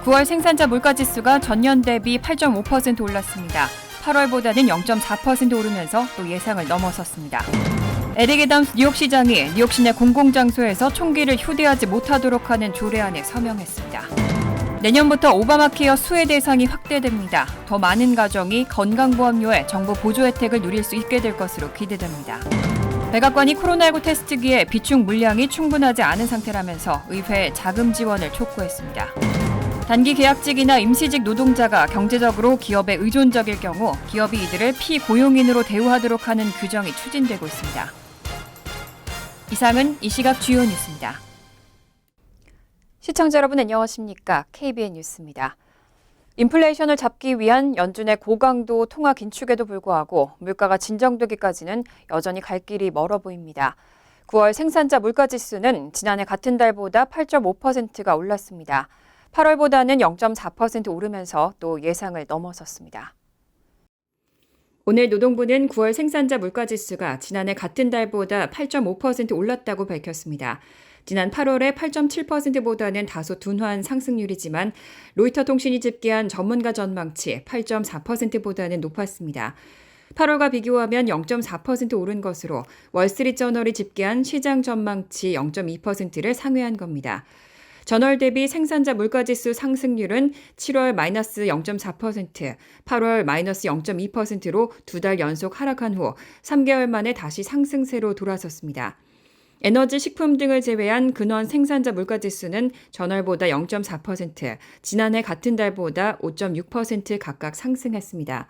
9월 생산자 물가지수가 전년 대비 8.5% 올랐습니다. 8월보다는 0.4% 오르면서 또 예상을 넘어섰습니다. 에릭 애덤스 뉴욕시장이 뉴욕시 내 공공장소에서 총기를 휴대하지 못하도록 하는 조례안에 서명했습니다. 내년부터 오바마케어 수혜 대상이 확대됩니다. 더 많은 가정이 건강보험료에 정부 보조 혜택을 누릴 수 있게 될 것으로 기대됩니다. 백악관이 코로나19 테스트기에 비축 물량이 충분하지 않은 상태라면서 의회에 자금 지원을 촉구했습니다. 단기 계약직이나 임시직 노동자가 경제적으로 기업에 의존적일 경우 기업이 이들을 피고용인으로 대우하도록 하는 규정이 추진되고 있습니다. 이상은 이 시각 주요 뉴스입니다. 시청자 여러분 안녕하십니까? KBN 뉴스입니다. 인플레이션을 잡기 위한 연준의 고강도 통화 긴축에도 불구하고 물가가 진정되기까지는 여전히 갈 길이 멀어 보입니다. 9월 생산자 물가지수는 지난해 같은 달보다 8.5%가 올랐습니다. 8월보다는 0.4% 오르면서 또 예상을 넘어섰습니다. 오늘 노동부는 9월 생산자 물가지수가 지난해 같은 달보다 8.5% 올랐다고 밝혔습니다. 지난 8월에 8.7%보다는 다소 둔화한 상승률이지만 로이터 통신이 집계한 전문가 전망치 8.4%보다는 높았습니다. 8월과 비교하면 0.4% 오른 것으로 월스트리트저널이 집계한 시장 전망치 0.2%를 상회한 겁니다. 전월 대비 생산자 물가지수 상승률은 7월 마이너스 0.4%, 8월 마이너스 0.2%로 두 달 연속 하락한 후 3개월 만에 다시 상승세로 돌아섰습니다. 에너지, 식품 등을 제외한 근원 생산자 물가지수는 전월보다 0.4%, 지난해 같은 달보다 5.6% 각각 상승했습니다.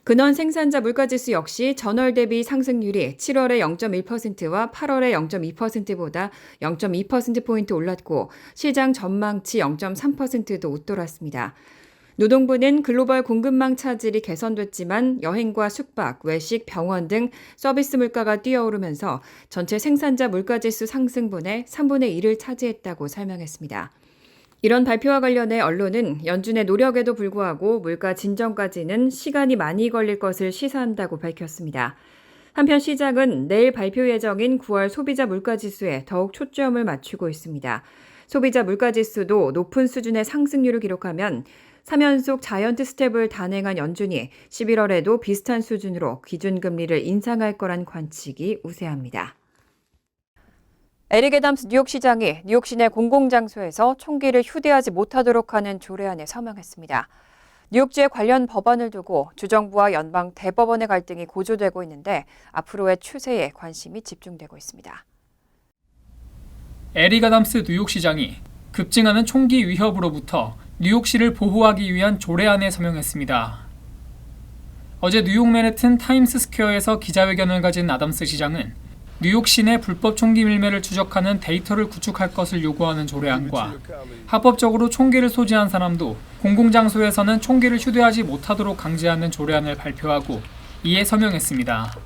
근원 생산자 물가지수 역시 전월 대비 상승률이 7월에 0.1%와 8월에 0.2%보다 0.2%포인트 올랐고 시장 전망치 0.3%도 웃돌았습니다. 노동부는 글로벌 공급망 차질이 개선됐지만 여행과 숙박, 외식, 병원 등 서비스 물가가 뛰어오르면서 전체 생산자 물가지수 상승분의 3분의 1을 차지했다고 설명했습니다. 이런 발표와 관련해 언론은 연준의 노력에도 불구하고 물가 진정까지는 시간이 많이 걸릴 것을 시사한다고 밝혔습니다. 한편 시장은 내일 발표 예정인 9월 소비자 물가지수에 더욱 초점을 맞추고 있습니다. 소비자 물가지수도 높은 수준의 상승률을 기록하면 3연속 자이언트 스텝을 단행한 연준이 11월에도 비슷한 수준으로 기준금리를 인상할 거란 관측이 우세합니다. 에릭 애덤스 뉴욕시장이 뉴욕시 내 공공장소에서 총기를 휴대하지 못하도록 하는 조례안에 서명했습니다. 뉴욕주의 관련 법안을 두고 주정부와 연방 대법원의 갈등이 고조되고 있는데 앞으로의 추세에 관심이 집중되고 있습니다. 에릭 애덤스 뉴욕시장이 급증하는 총기 위협으로부터 뉴욕시를 보호하기 위한 조례안에 서명했습니다. 어제 뉴욕 맨해튼 타임스 스퀘어에서 기자회견을 가진 애덤스 시장은 뉴욕시 내 불법 총기 밀매를 추적하는 데이터를 구축할 것을 요구하는 조례안과 합법적으로 총기를 소지한 사람도 공공장소에서는 총기를 휴대하지 못하도록 강제하는 조례안을 발표하고 이에 서명했습니다.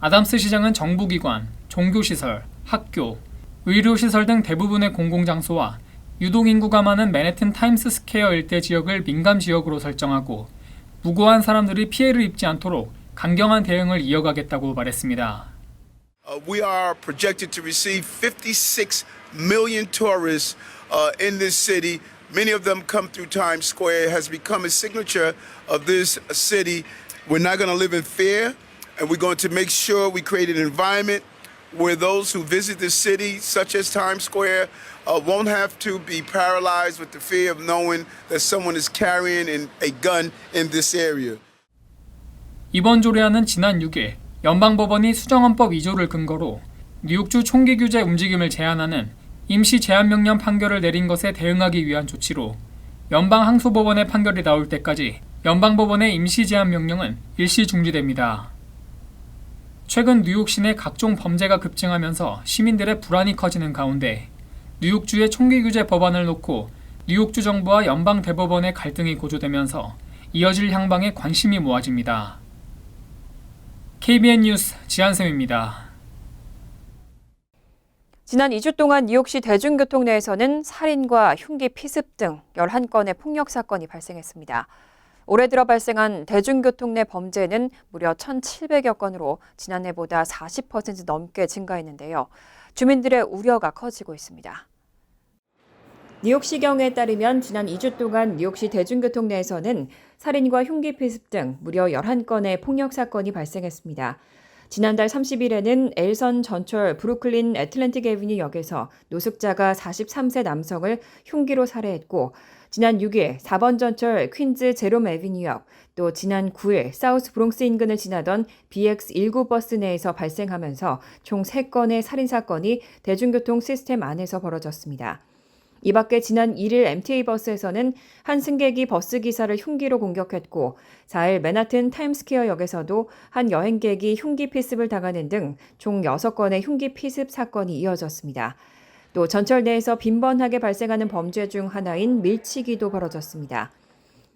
애덤스 시장은 정부기관, 종교시설, 학교, 의료시설 등 대부분의 공공장소와 유동인구가 많은 맨해튼 타임스 스퀘어 일대 지역을 민감지역으로 설정하고 무고한 사람들이 피해를 입지 않도록 강경한 대응을 이어가겠다고 말했습니다. We are projected to receive 56 million tourists in this city. Many of them come through Times Square. It has become a signature of this city. We're not going to live in fear, and we're going to make sure we create an environment where those who visit the city, such as Times Square, won't have to be paralyzed with the fear of knowing that someone is carrying a gun in this area. 이번 조례안은 지난 6일 연방법원이 수정헌법 2조를 근거로 뉴욕주 총기 규제 움직임을 제한하는 임시 제한명령 판결을 내린 것에 대응하기 위한 조치로 연방항소법원의 판결이 나올 때까지 연방법원의 임시 제한명령은 일시 중지됩니다. 최근 뉴욕시 내 각종 범죄가 급증하면서 시민들의 불안이 커지는 가운데 뉴욕주의 총기 규제 법안을 놓고 뉴욕주 정부와 연방 대법원의 갈등이 고조되면서 이어질 향방에 관심이 모아집니다. KBN 뉴스 지한샘입니다. 지난 2주 동안 뉴욕시 대중교통 내에서는 살인과 흉기 피습 등 11건의 폭력 사건이 발생했습니다. 올해 들어 발생한 대중교통 내 범죄는 무려 1,700여 건으로 지난해보다 40% 넘게 증가했는데요. 주민들의 우려가 커지고 있습니다. 뉴욕시경에 따르면 지난 2주 동안 뉴욕시 대중교통 내에서는 살인과 흉기 피습 등 무려 11건의 폭력 사건이 발생했습니다. 지난달 30일에는 엘선 전철 브루클린 애틀랜틱 애비뉴 역에서 노숙자가 43세 남성을 흉기로 살해했고, 지난 6일 4번 전철 퀸즈 제롬 애비뉴 역, 또 지난 9일 사우스 브롱스 인근을 지나던 BX19 버스 내에서 발생하면서 총 3건의 살인사건이 대중교통 시스템 안에서 벌어졌습니다. 이 밖에 지난 1일 MTA 버스에서는 한 승객이 버스 기사를 흉기로 공격했고, 4일 맨하튼 타임스퀘어 역에서도 한 여행객이 흉기 피습을 당하는 등 총 6건의 흉기 피습 사건이 이어졌습니다. 또 전철 내에서 빈번하게 발생하는 범죄 중 하나인 밀치기도 벌어졌습니다.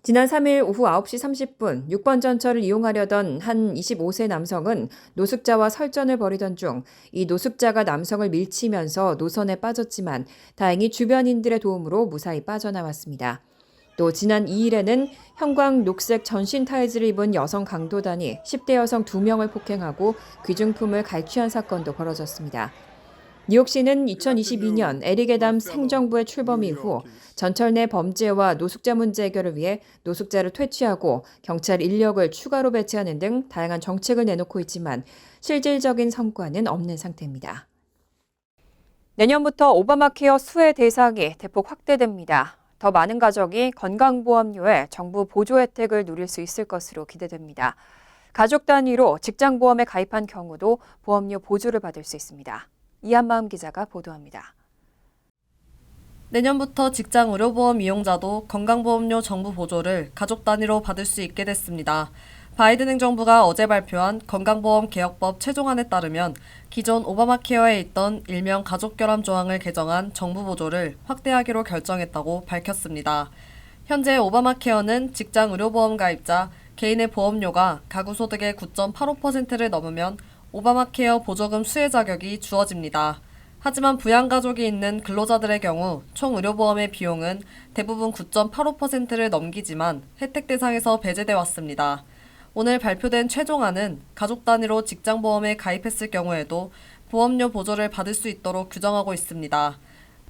지난 3일 오후 9시 30분 6번 전철을 이용하려던 한 25세 남성은 노숙자와 설전을 벌이던 중 이 노숙자가 남성을 밀치면서 노선에 빠졌지만 다행히 주변인들의 도움으로 무사히 빠져나왔습니다. 또 지난 2일에는 형광 녹색 전신 타이즈를 입은 여성 강도단이 10대 여성 2명을 폭행하고 귀중품을 갈취한 사건도 벌어졌습니다. 뉴욕시는 2022년 에릭 애담스 행정부의 출범 이후 전철 내 범죄와 노숙자 문제 해결을 위해 노숙자를 퇴치하고 경찰 인력을 추가로 배치하는 등 다양한 정책을 내놓고 있지만 실질적인 성과는 없는 상태입니다. 내년부터 오바마 케어 수혜 대상이 대폭 확대됩니다. 더 많은 가족이 건강보험료에 정부 보조 혜택을 누릴 수 있을 것으로 기대됩니다. 가족 단위로 직장보험에 가입한 경우도 보험료 보조를 받을 수 있습니다. 이한마음 기자가 보도합니다. 내년부터 직장 의료보험 이용자도 건강보험료 정부 보조를 가족 단위로 받을 수 있게 됐습니다. 바이든 행정부가 어제 발표한 건강보험 개혁법 최종안에 따르면 기존 오바마 케어에 있던 일명 가족결함 조항을 개정한 정부 보조를 확대하기로 결정했다고 밝혔습니다. 현재 오바마 케어는 직장 의료보험 가입자 개인의 보험료가 가구 소득의 9.85%를 넘으면 오바마 케어 보조금 수혜 자격이 주어집니다. 하지만 부양가족이 있는 근로자들의 경우 총 의료보험의 비용은 대부분 9.85%를 넘기지만 혜택 대상에서 배제돼 왔습니다. 오늘 발표된 최종안은 가족 단위로 직장보험에 가입했을 경우에도 보험료 보조를 받을 수 있도록 규정하고 있습니다.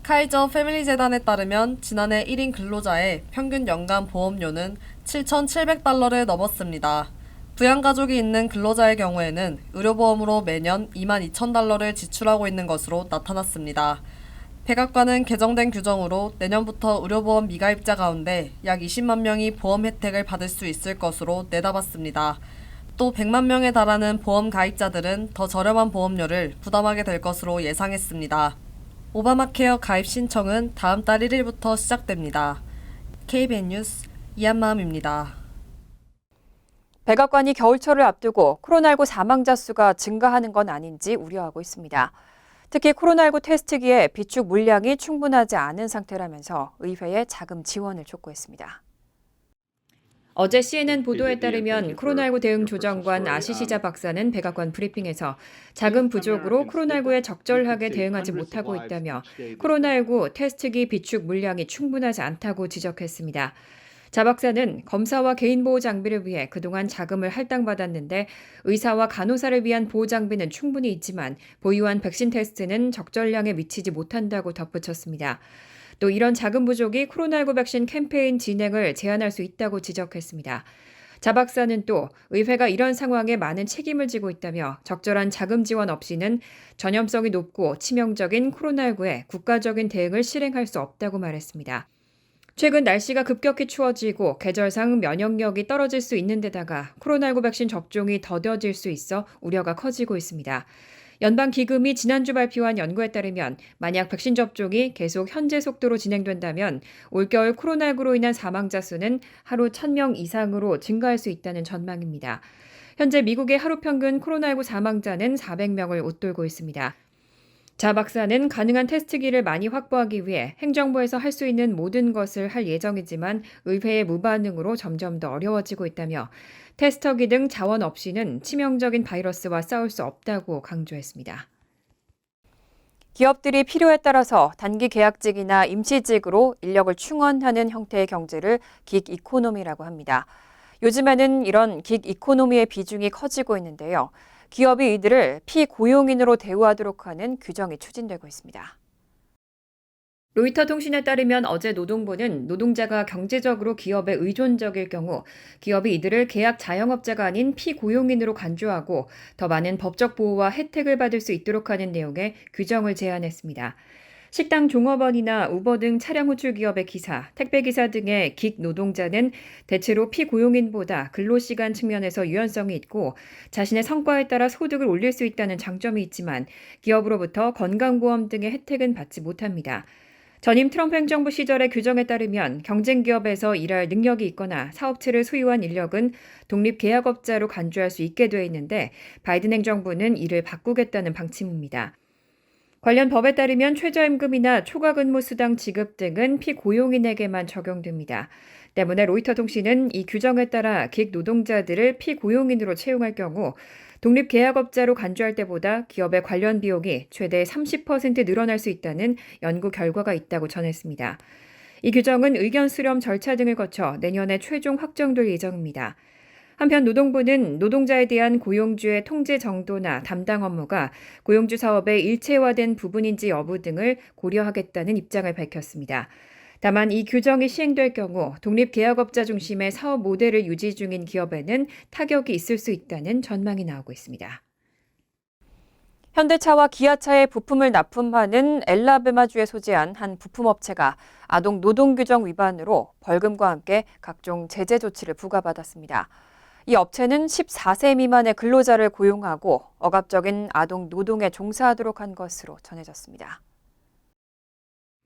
카이저 패밀리 재단에 따르면 지난해 1인 근로자의 평균 연간 보험료는 7,700달러를 넘었습니다. 부양가족이 있는 근로자의 경우에는 의료보험으로 매년 22,000달러를 지출하고 있는 것으로 나타났습니다. 백악관은 개정된 규정으로 내년부터 의료보험 미가입자 가운데 약 20만 명이 보험 혜택을 받을 수 있을 것으로 내다봤습니다. 또 100만 명에 달하는 보험 가입자들은 더 저렴한 보험료를 부담하게 될 것으로 예상했습니다. 오바마 케어 가입 신청은 다음 달 1일부터 시작됩니다. KBN 뉴스 이한마음입니다. 백악관이 겨울철을 앞두고 코로나19 사망자 수가 증가하는 건 아닌지 우려하고 있습니다. 특히 코로나19 테스트기에 비축 물량이 충분하지 않은 상태라면서 의회에 자금 지원을 촉구했습니다. 어제 CNN 보도에 따르면 코로나19 대응 조정관 아시시자 박사는 백악관 브리핑에서 자금 부족으로 코로나19에 적절하게 대응하지 못하고 있다며 코로나19 테스트기 비축 물량이 충분하지 않다고 지적했습니다. 자 박사는 검사와 개인보호 장비를 위해 그동안 자금을 할당받았는데 의사와 간호사를 위한 보호 장비는 충분히 있지만 보유한 백신 테스트는 적절량에 미치지 못한다고 덧붙였습니다. 또 이런 자금 부족이 코로나19 백신 캠페인 진행을 제한할 수 있다고 지적했습니다. 자 박사는 또 의회가 이런 상황에 많은 책임을 지고 있다며 적절한 자금 지원 없이는 전염성이 높고 치명적인 코로나19에 국가적인 대응을 실행할 수 없다고 말했습니다. 최근 날씨가 급격히 추워지고 계절상 면역력이 떨어질 수 있는 데다가 코로나19 백신 접종이 더뎌질 수 있어 우려가 커지고 있습니다. 연방기금이 지난주 발표한 연구에 따르면 만약 백신 접종이 계속 현재 속도로 진행된다면 올겨울 코로나19로 인한 사망자 수는 하루 1,000명 이상으로 증가할 수 있다는 전망입니다. 현재 미국의 하루 평균 코로나19 사망자는 400명을 웃돌고 있습니다. 자 박사는 가능한 테스트기를 많이 확보하기 위해 행정부에서 할 수 있는 모든 것을 할 예정이지만 의회의 무반응으로 점점 더 어려워지고 있다며 테스터기 등 자원 없이는 치명적인 바이러스와 싸울 수 없다고 강조했습니다. 기업들이 필요에 따라서 단기 계약직이나 임시직으로 인력을 충원하는 형태의 경제를 긱 이코노미라고 합니다. 요즘에는 이런 긱 이코노미의 비중이 커지고 있는데요. 기업이 이들을 피고용인으로 대우하도록 하는 규정이 추진되고 있습니다. 로이터 통신에 따르면 어제 노동부는 노동자가 경제적으로 기업에 의존적일 경우 기업이 이들을 계약 자영업자가 아닌 피고용인으로 간주하고 더 많은 법적 보호와 혜택을 받을 수 있도록 하는 내용의 규정을 제안했습니다. 식당 종업원이나 우버 등 차량 호출 기업의 기사, 택배기사 등의 긱 노동자는 대체로 피고용인보다 근로시간 측면에서 유연성이 있고 자신의 성과에 따라 소득을 올릴 수 있다는 장점이 있지만 기업으로부터 건강보험 등의 혜택은 받지 못합니다. 전임 트럼프 행정부 시절의 규정에 따르면 경쟁기업에서 일할 능력이 있거나 사업체를 소유한 인력은 독립계약업자로 간주할 수 있게 돼 있는데 바이든 행정부는 이를 바꾸겠다는 방침입니다. 관련 법에 따르면 최저임금이나 초과근무수당 지급 등은 피고용인에게만 적용됩니다. 때문에 로이터 통신은 이 규정에 따라 긱 노동자들을 피고용인으로 채용할 경우 독립계약업자로 간주할 때보다 기업의 관련 비용이 최대 30% 늘어날 수 있다는 연구 결과가 있다고 전했습니다. 이 규정은 의견 수렴 절차 등을 거쳐 내년에 최종 확정될 예정입니다. 한편 노동부는 노동자에 대한 고용주의 통제 정도나 담당 업무가 고용주 사업의 일체화된 부분인지 여부 등을 고려하겠다는 입장을 밝혔습니다. 다만 이 규정이 시행될 경우 독립계약업자 중심의 사업 모델을 유지 중인 기업에는 타격이 있을 수 있다는 전망이 나오고 있습니다. 현대차와 기아차에 부품을 납품하는 엘라베마주에 소재한 한 부품업체가 아동 노동규정 위반으로 벌금과 함께 각종 제재 조치를 부과받았습니다. 이 업체는 14세 미만의 근로자를 고용하고 억압적인 아동 노동에 종사하도록 한 것으로 전해졌습니다.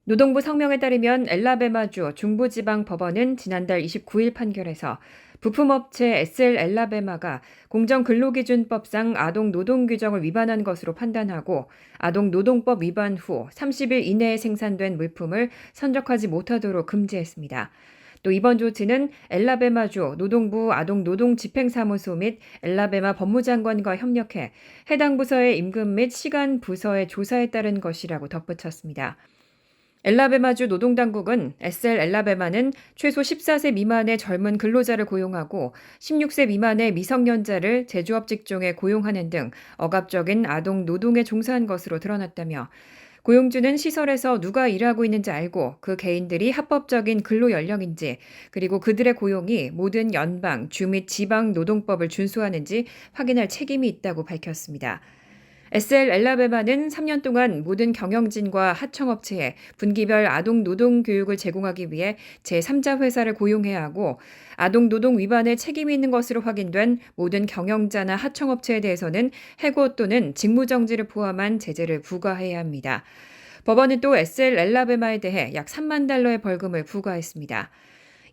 노동부 성명에 따르면 엘라베마주 중부지방법원은 지난달 29일 판결에서 부품업체 SL 엘라베마가 공정근로기준법상 아동노동규정을 위반한 것으로 판단하고 아동노동법 위반 후 30일 이내에 생산된 물품을 선적하지 못하도록 금지했습니다. 또 이번 조치는 엘라베마주 노동부 아동노동집행사무소 및 엘라베마 법무장관과 협력해 해당 부서의 임금 및 시간 부서의 조사에 따른 것이라고 덧붙였습니다. 엘라베마주 노동당국은 SL 엘라베마는 최소 14세 미만의 젊은 근로자를 고용하고 16세 미만의 미성년자를 제조업 직종에 고용하는 등 억압적인 아동 노동에 종사한 것으로 드러났다며 고용주는 시설에서 누가 일하고 있는지 알고 그 개인들이 합법적인 근로 연령인지 그리고 그들의 고용이 모든 연방, 주 및 지방 노동법을 준수하는지 확인할 책임이 있다고 밝혔습니다. SL 엘라베마는 3년 동안 모든 경영진과 하청업체에 분기별 아동 노동 교육을 제공하기 위해 제3자 회사를 고용해야 하고 아동 노동 위반에 책임이 있는 것으로 확인된 모든 경영자나 하청업체에 대해서는 해고 또는 직무정지를 포함한 제재를 부과해야 합니다. 법원은 또 SL 엘라베마에 대해 약 3만 달러의 벌금을 부과했습니다.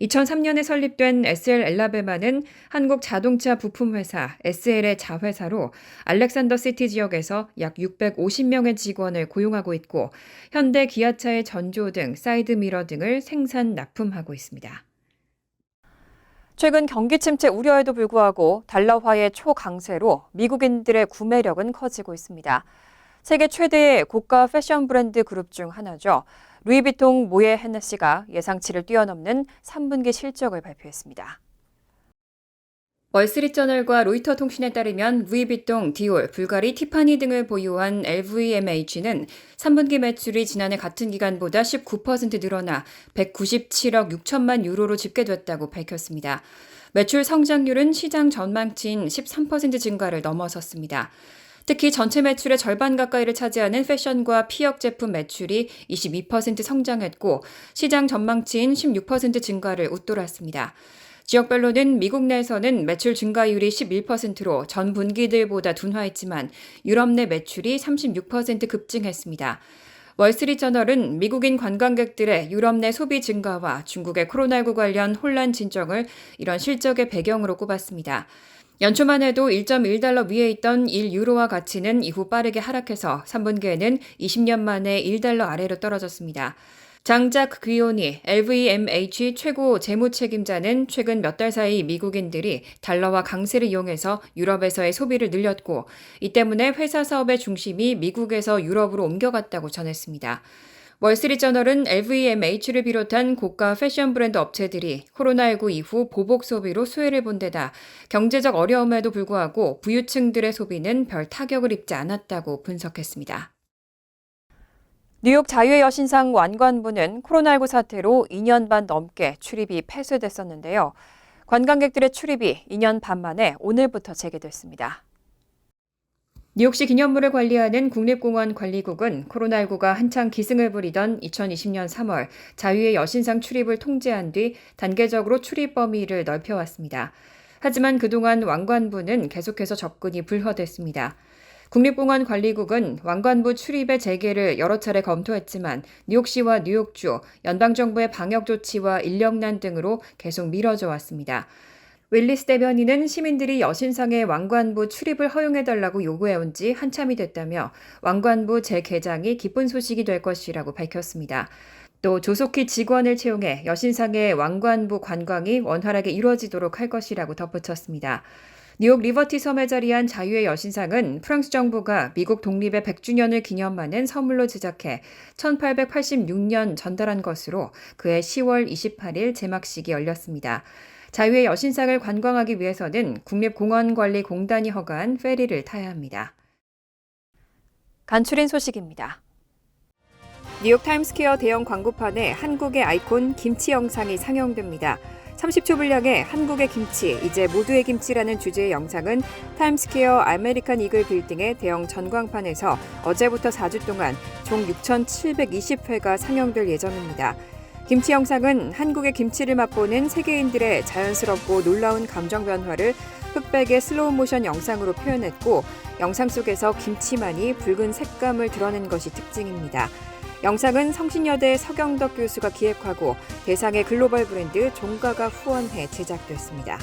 2003년에 설립된 SL 엘라베마는 한국 자동차 부품회사 SL의 자회사로 알렉산더 시티 지역에서 약 650명의 직원을 고용하고 있고 현대 기아차의 전조 등 사이드미러 등을 생산 납품하고 있습니다. 최근 경기 침체 우려에도 불구하고 달러화의 초강세로 미국인들의 구매력은 커지고 있습니다. 세계 최대의 고가 패션 브랜드 그룹 중 하나죠. 루이비통 모예 헤네시가 예상치를 뛰어넘는 3분기 실적을 발표했습니다. 월스트리트저널과 로이터 통신에 따르면 루이비통, 디올, 불가리, 티파니 등을 보유한 LVMH는 3분기 매출이 지난해 같은 기간보다 19% 늘어나 197억 6천만 유로로 집계됐다고 밝혔습니다. 매출 성장률은 시장 전망치인 13% 증가를 넘어섰습니다. 특히 전체 매출의 절반 가까이를 차지하는 패션과 피혁 제품 매출이 22% 성장했고 시장 전망치인 16% 증가를 웃돌았습니다. 지역별로는 미국 내에서는 매출 증가율이 11%로 전 분기들보다 둔화했지만 유럽 내 매출이 36% 급증했습니다. 월스트리트저널은 미국인 관광객들의 유럽 내 소비 증가와 중국의 코로나19 관련 혼란 진정을 이런 실적의 배경으로 꼽았습니다. 연초만 해도 1.1달러 위에 있던 1유로화 가치는 이후 빠르게 하락해서 3분기에는 20년 만에 1달러 아래로 떨어졌습니다. 장작 귀오니 LVMH 최고 재무 책임자는 최근 몇 달 사이 미국인들이 달러화 강세를 이용해서 유럽에서의 소비를 늘렸고 이 때문에 회사 사업의 중심이 미국에서 유럽으로 옮겨갔다고 전했습니다. 월스트리트저널은 LVMH를 비롯한 고가 패션 브랜드 업체들이 코로나19 이후 보복 소비로 수혜를 본 데다 경제적 어려움에도 불구하고 부유층들의 소비는 별 타격을 입지 않았다고 분석했습니다. 뉴욕 자유의 여신상 완관부는 코로나19 사태로 2년 반 넘게 출입이 폐쇄됐었는데요. 관광객들의 출입이 2년 반 만에 오늘부터 재개됐습니다. 뉴욕시 기념물을 관리하는 국립공원관리국은 코로나19가 한창 기승을 부리던 2020년 3월 자유의 여신상 출입을 통제한 뒤 단계적으로 출입 범위를 넓혀왔습니다. 하지만 그동안 왕관부는 계속해서 접근이 불허됐습니다. 국립공원관리국은 왕관부 출입의 재개를 여러 차례 검토했지만 뉴욕시와 뉴욕주, 연방정부의 방역 조치와 인력난 등으로 계속 미뤄져 왔습니다. 윌리스 대변인은 시민들이 여신상의 왕관부 출입을 허용해달라고 요구해온 지 한참이 됐다며 왕관부 재개장이 기쁜 소식이 될 것이라고 밝혔습니다. 또 조속히 직원을 채용해 여신상의 왕관부 관광이 원활하게 이루어지도록 할 것이라고 덧붙였습니다. 뉴욕 리버티 섬에 자리한 자유의 여신상은 프랑스 정부가 미국 독립의 100주년을 기념하는 선물로 제작해 1886년 전달한 것으로 그해 10월 28일 제막식이 열렸습니다. 자유의 여신상을 관광하기 위해서는 국립공원관리공단이 허가한 페리를 타야 합니다. 간추린 소식입니다. 뉴욕 타임스퀘어 대형 광고판에 한국의 아이콘 김치 영상이 상영됩니다. 30초 분량의 한국의 김치, 이제 모두의 김치라는 주제의 영상은 타임스퀘어 아메리칸 이글 빌딩의 대형 전광판에서 어제부터 4주 동안 총 6,720회가 상영될 예정입니다. 김치 영상은 한국의 김치를 맛보는 세계인들의 자연스럽고 놀라운 감정 변화를 흑백의 슬로우 모션 영상으로 표현했고, 영상 속에서 김치만이 붉은 색감을 드러낸 것이 특징입니다. 영상은 성신여대 서경덕 교수가 기획하고 대상의 글로벌 브랜드 종가가 후원해 제작됐습니다.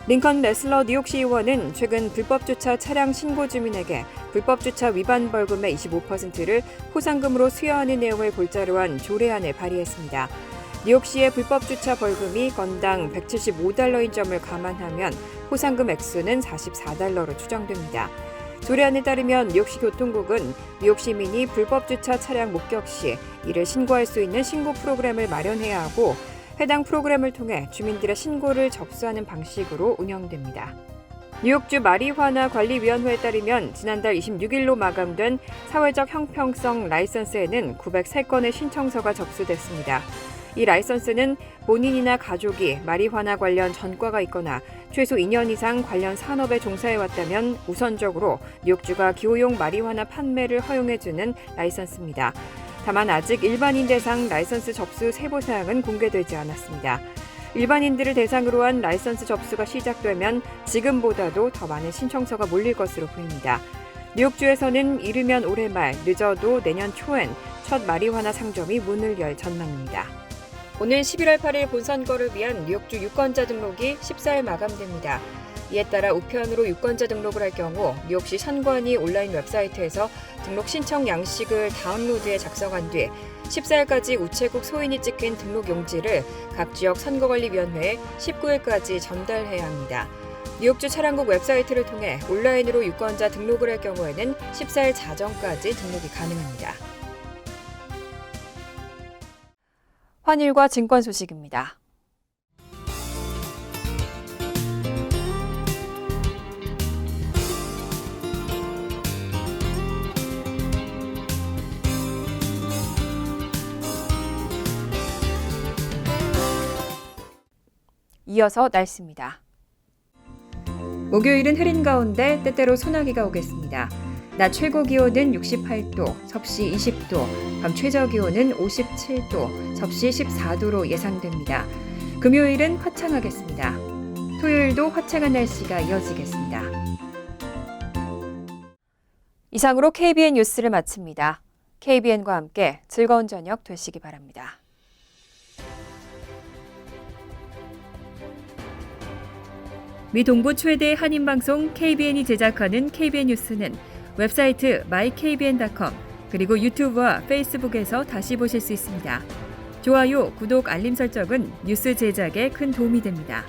링컨 레슬러 뉴욕시 의원은 최근 불법 주차 차량 신고 주민에게 불법 주차 위반 벌금의 25%를 포상금으로 수여하는 내용을 골자로 한 조례안을 발의했습니다. 뉴욕시의 불법 주차 벌금이 건당 $175인 점을 감안하면 포상금 액수는 $44로 추정됩니다. 조례안에 따르면 뉴욕시 교통국은 뉴욕 시민이 불법 주차 차량 목격 시 이를 신고할 수 있는 신고 프로그램을 마련해야 하고, 해당 프로그램을 통해 주민들의 신고를 접수하는 방식으로 운영됩니다. 뉴욕주 마리화나 관리위원회에 따르면 지난달 26일로 마감된 사회적 형평성 라이선스에는 903건의 신청서가 접수됐습니다. 이 라이선스는 본인이나 가족이 마리화나 관련 전과가 있거나 최소 2년 이상 관련 산업에 종사해왔다면 우선적으로 뉴욕주가 기호용 마리화나 판매를 허용해주는 라이선스입니다. 다만 아직 일반인 대상 라이선스 접수 세부 사항은 공개되지 않았습니다. 일반인들을 대상으로 한 라이선스 접수가 시작되면 지금보다도 더 많은 신청서가 몰릴 것으로 보입니다. 뉴욕주에서는 이르면 올해 말, 늦어도 내년 초엔 첫 마리화나 상점이 문을 열 전망입니다. 오는 11월 8일 본선거를 위한 뉴욕주 유권자 등록이 14일 마감됩니다. 이에 따라 우편으로 유권자 등록을 할 경우 뉴욕시 선관위 온라인 웹사이트에서 등록 신청 양식을 다운로드해 작성한 뒤 14일까지 우체국 소인이 찍힌 등록 용지를 각 지역 선거관리위원회에 19일까지 전달해야 합니다. 뉴욕주 차량국 웹사이트를 통해 온라인으로 유권자 등록을 할 경우에는 14일 자정까지 등록이 가능합니다. 환율과 증권 소식입니다. 이어서 날씨입니다. 목요일은 흐린 가운데 때때로 소나기가 오겠습니다. 낮 최고 기온은 68도, 섭씨 20도, 밤 최저 기온은 57도, 섭씨 14도로 예상됩니다. 금요일은 화창하겠습니다. 토요일도 화창한 날씨가 이어지겠습니다. 이상으로 KBN 뉴스를 마칩니다. KBN과 함께 즐거운 저녁 되시기 바랍니다. 미 동부 최대 한인방송 KBN이 제작하는 KBN 뉴스는 웹사이트 mykbn.com 그리고 유튜브와 페이스북에서 다시 보실 수 있습니다. 좋아요, 구독, 알림 설정은 뉴스 제작에 큰 도움이 됩니다.